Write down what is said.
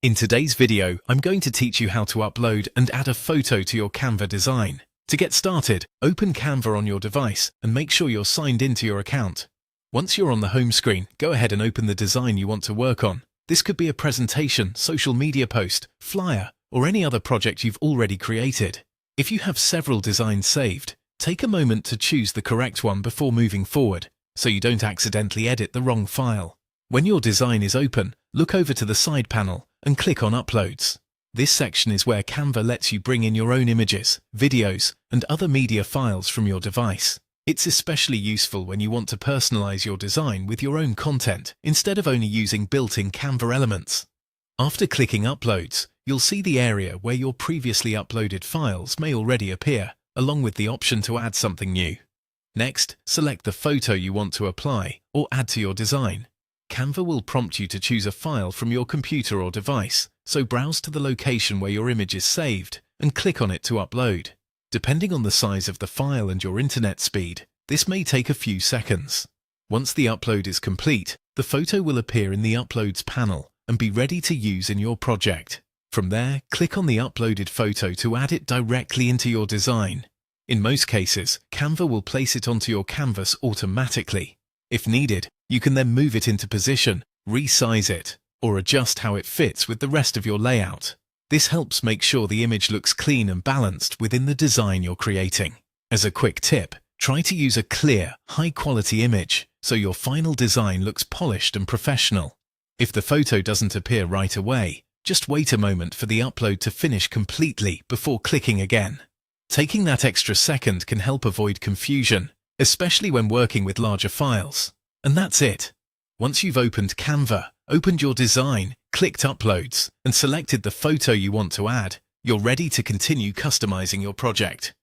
In today's video, I'm going to teach you how to upload and add a photo to your Canva design. To get started, open Canva on your device and make sure you're signed into your account. Once you're on the home screen, go ahead and open the design you want to work on. This could be a presentation, social media post, flyer, or any other project you've already created. If you have several designs saved, take a moment to choose the correct one before moving forward, so you don't accidentally edit the wrong file. When your design is open, look over to the side panel and click on Uploads. This section is where Canva lets you bring in your own images, videos, and other media files from your device. It's especially useful when you want to personalize your design with your own content instead of only using built-in Canva elements. After clicking Uploads, you'll see the area where your previously uploaded files may already appear, along with the option to add something new. Next, select the photo you want to apply or add to your design. Canva will prompt you to choose a file from your computer or device, so browse to the location where your image is saved and click on it to upload. Depending on the size of the file and your internet speed, this may take a few seconds. Once the upload is complete, the photo will appear in the Uploads panel and be ready to use in your project. From there, click on the uploaded photo to add it directly into your design. In most cases, Canva will place it onto your canvas automatically. If needed, you can then move it into position, resize it, or adjust how it fits with the rest of your layout. This helps make sure the image looks clean and balanced within the design you're creating. As a quick tip, try to use a clear, high-quality image so your final design looks polished and professional. If the photo doesn't appear right away, just wait a moment for the upload to finish completely before clicking again. Taking that extra second can help avoid confusion, especially when working with larger files. And that's it. Once you've opened Canva, opened your design, clicked Uploads, and selected the photo you want to add, you're ready to continue customizing your project.